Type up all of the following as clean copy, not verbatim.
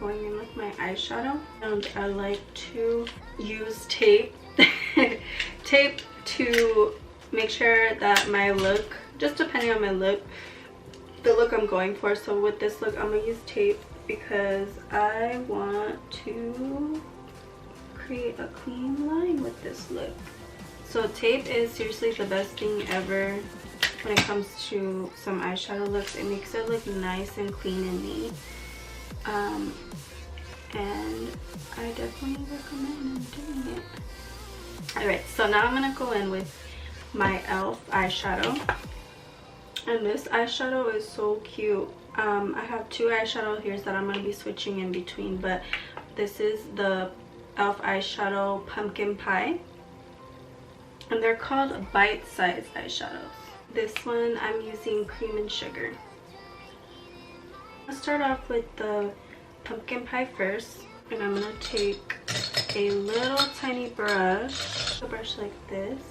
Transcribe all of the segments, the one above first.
going in with my eyeshadow, and I like to use tape tape to make sure that my look, just depending on my look, the look I'm going for. So with this look, I'm gonna use tape because I want to create a clean line with this look. So tape is seriously the best thing ever when it comes to some eyeshadow looks. It makes it look nice and clean and neat. And I definitely recommend doing it. Alright, so now I'm gonna go in with my e.l.f. eyeshadow. And this eyeshadow is so cute. I have two eyeshadow here that I'm going to be switching in between, but this is the e.l.f. eyeshadow Pumpkin Pie, and they're called bite-sized eyeshadows. This one I'm using Cream and Sugar. I'll start off with the Pumpkin Pie first, and I'm going to take a little tiny brush, a brush like this,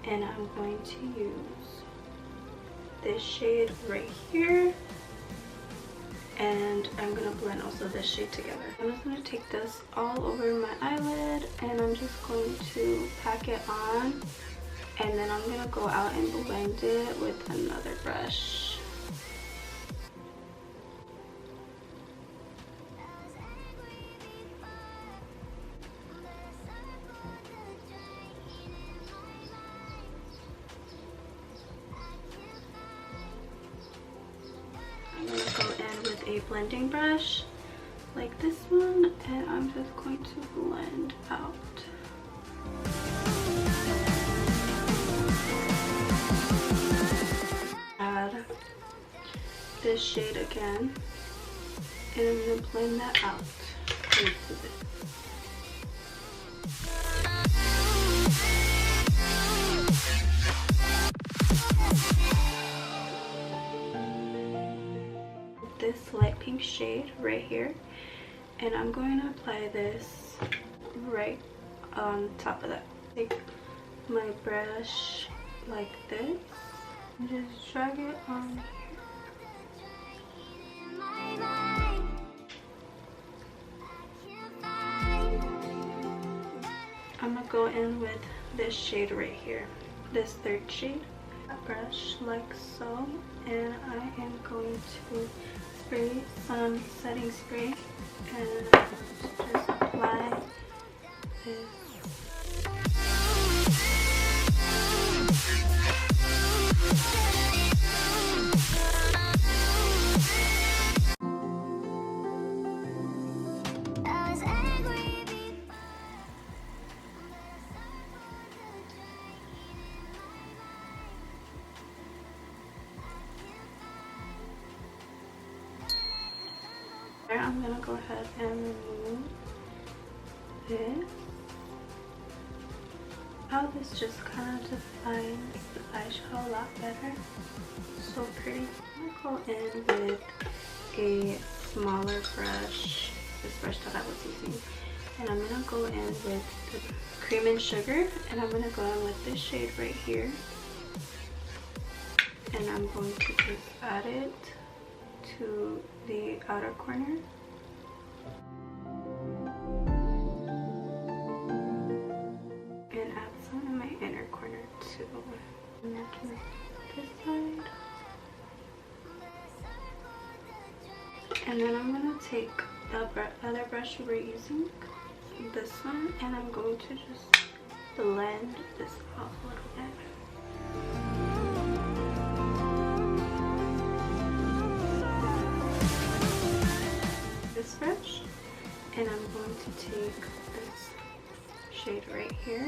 and I'm going to use this shade right here, and I'm gonna blend also this shade together. I'm just gonna take this all over my eyelid, and I'm just going to pack it on, and then I'm gonna go out and blend it with another brush. A blending brush like this one, and I'm just going to blend out. Add this shade again, and I'm going to blend that out into this. This light pink shade right here, and I'm going to apply this right on top of that. Take my brush like this and just drag it on here. I'm gonna go in with this shade right here, this third shade. Brush like so, and I am going to spray some setting spray and just apply this. I'm gonna go ahead and remove this. How this just kind of defines the eyeshadow a lot better. So pretty. I'm gonna go in with a smaller brush, this brush that I was using, and I'm gonna go in with the Cream and Sugar, and I'm gonna go in with this shade right here, and I'm going to just add it to the outer corner. And add some in my inner corner too. And this side. And then I'm going to take the other brush we were using, this one, and I'm going to just blend this out a little bit. This brush, and I'm going to take this shade right here,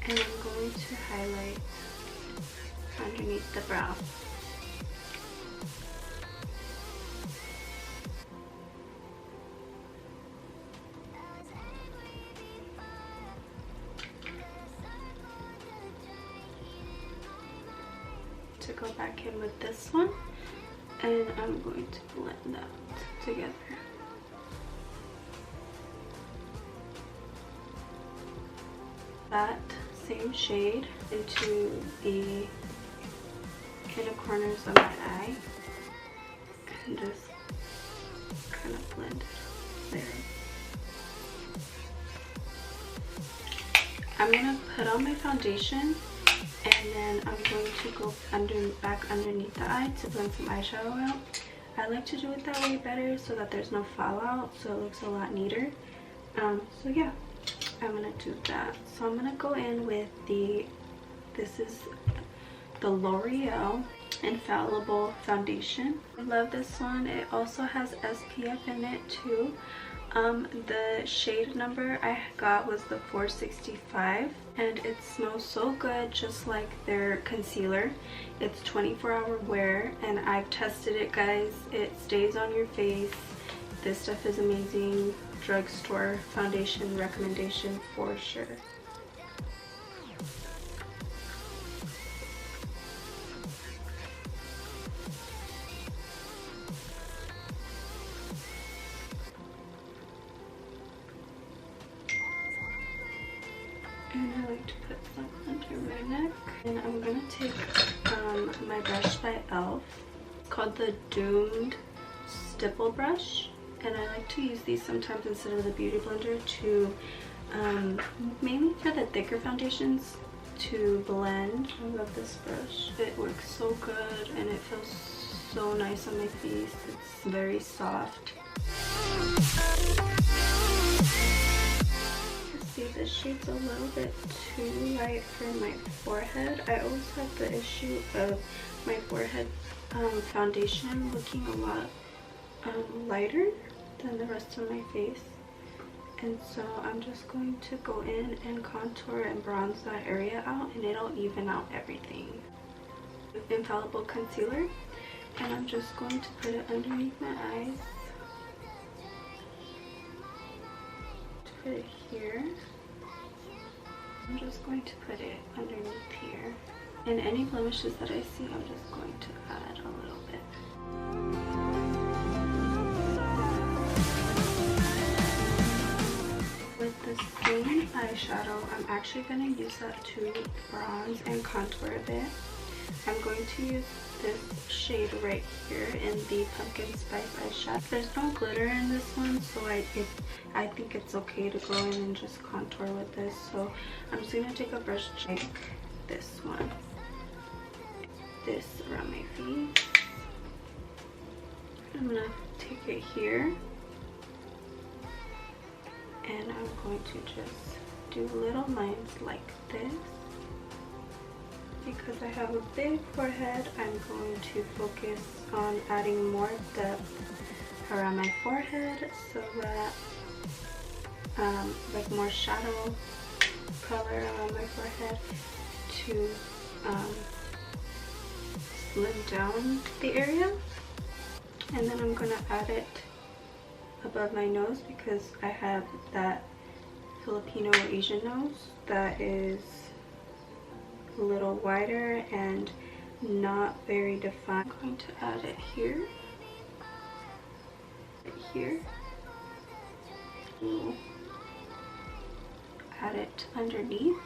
and I'm going to highlight underneath the brow. To go back in with this one, and I'm going to blend that together. That same shade into the inner corners of my eye, and just kind of blended there. I'm gonna put on my foundation, and then I'm going to go back underneath the eye to blend some eyeshadow out. I like to do it that way better so that there's no fallout, so it looks a lot neater. So yeah, I'm gonna do that. So I'm gonna go in with this is the L'Oreal Infallible Foundation. I love this one. It also has SPF in it too. The shade number I got was the 465, and it smells so good, just like their concealer. It's 24-hour wear, and I've tested it, guys. It stays on your face. This stuff is amazing. Drugstore foundation recommendation for sure. And I like to put some under my neck. And I'm gonna take my brush by e.l.f. It's called the Doomed Stipple Brush. And I like to use these sometimes instead of the Beauty Blender to, mainly for the thicker foundations, to blend. I love this brush. It works so good and it feels so nice on my face. It's very soft. See, this shade's a little bit too light for my forehead. I always have the issue of my forehead foundation looking a lot lighter than the rest of my face, and so I'm just going to go in and contour and bronze that area out, and it'll even out everything. Infallible concealer, and I'm just going to put it underneath my eyes. Put it here. I'm just going to put it underneath here. And any blemishes that I see, I'm just going to add a little bit. With the same eyeshadow, I'm actually going to use that to bronze and contour a bit. I'm going to use this shade right here in the Pumpkin Spice eyeshadow. There's no glitter in this one, so I think it's okay to go in and just contour with this. So I'm just going to take a brush like this one. This around my face. I'm going to take it here. And I'm going to just do little lines like this. Because I have a big forehead, I'm going to focus on adding more depth around my forehead so that like more shadow color around my forehead to slim down the area. And then I'm going to add it above my nose because I have that Filipino or Asian nose that is a little wider and not very defined. I'm going to add it here, here. Ooh. Add it underneath.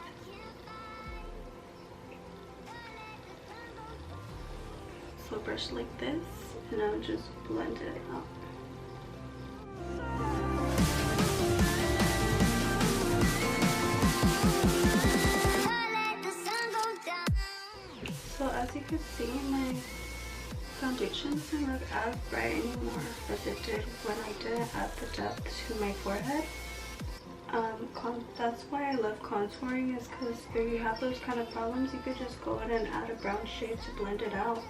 So brush like this, and I'll just blend it out. So as you can see, my foundation doesn't look as bright anymore as it did when I didn't add the depth to my forehead. That's why I love contouring, is because if you have those kind of problems, you could just go in and add a brown shade to blend it out.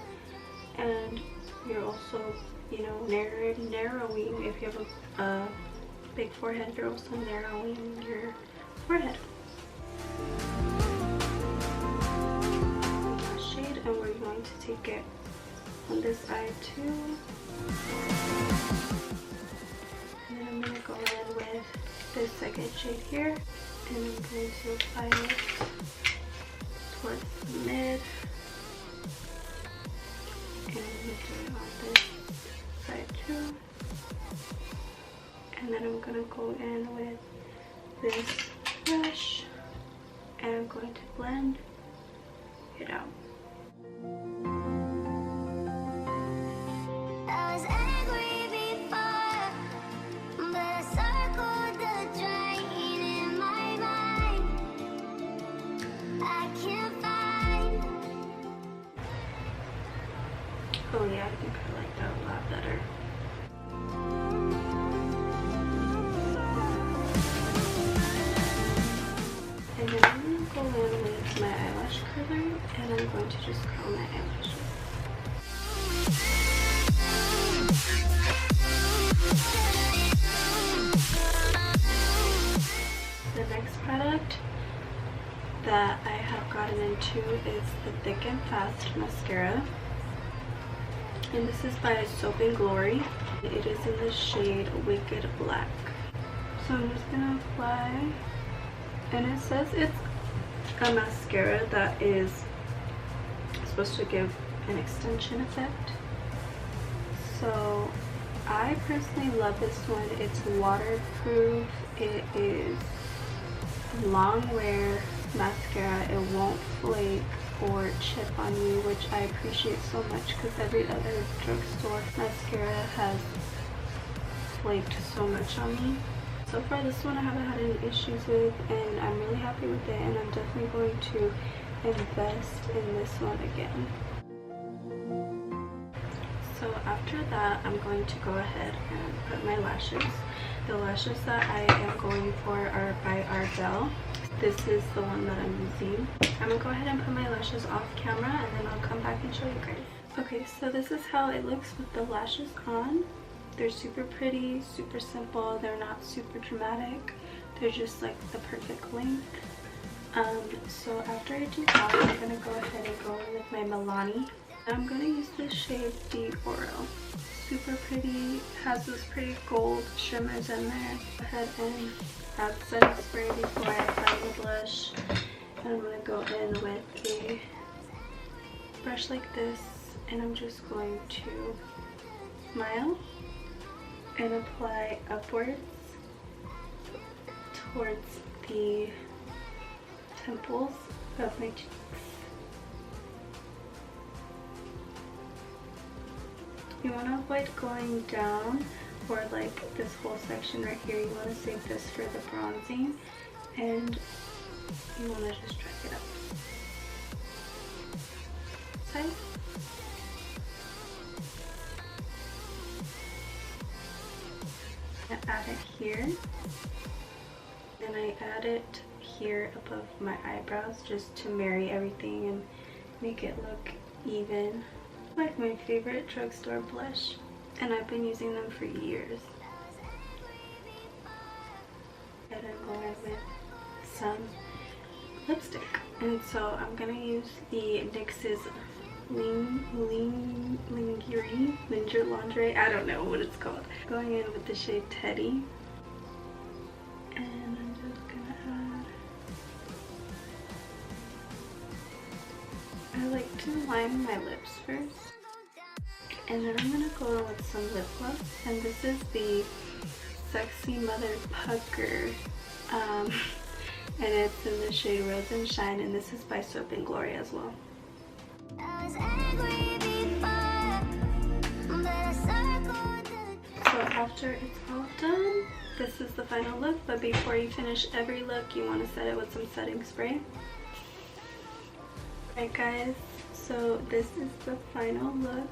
And you're also, you know, narrowing. If you have a big forehead, you're also narrowing your forehead. Shade, and we're going to take it on this eye too. And then I'm going to go in with this second shade here, and I'm going to apply it towards the mid. And I'm going to do it on this side too. And then I'm going to go in with this brush, and I'm going to blend it out. Oh yeah, I think I like that a lot better. And then I'm going to go in with my eyelash curler and I'm going to just curl my eyelashes. The next product that I have gotten into is the Thick and Fast mascara. And this is by Soap and Glory. It is in the shade Wicked Black. So I'm just going to apply. And it says it's a mascara that is supposed to give an extension effect. So I personally love this one. It's waterproof. It is long wear mascara. It won't flake or chip on you, which I appreciate so much because every other drugstore mascara has flaked so much on me. So far this one I haven't had any issues with, and I'm really happy with it, and I'm definitely going to invest in this one again. So after that, I'm going to go ahead and put my lashes. The lashes that I am going for are by Ardell. This is the one that I'm using. I'm gonna go ahead and put my lashes off camera and then I'll come back and show you guys. Okay, so this is how it looks with the lashes on. They're super pretty, super simple. They're not super dramatic. They're just like the perfect length. So after I do that, I'm gonna go ahead and go in with my Milani. I'm gonna use the shade D Oro. Super pretty, has those pretty gold shimmers in there. Go ahead and add setting spray before I apply the blush. And I'm gonna go in with a brush like this, and I'm just going to smile and apply upwards towards the temples of my cheeks. You want to avoid going down or like this whole section right here. You want to save this for the bronzing, and you want to just drag it up. Side. I add it here, and I add it here above my eyebrows just to marry everything and make it look even. Like my favorite drugstore blush, and I've been using them for years. And I'm going with some lipstick, and so I'm gonna use the NYX's Lingerie. I don't know what it's called. Going in with the shade Teddy, and I'm just gonna add. I like to line my lips first. And then I'm going to go in with some lip gloss. And this is the Sexy Mother Pucker. And it's in the shade Rose and Shine. And this is by Soap and Glory as well. So after it's all done, this is the final look. But before you finish every look, you want to set it with some setting spray. Alright guys, so this is the final look.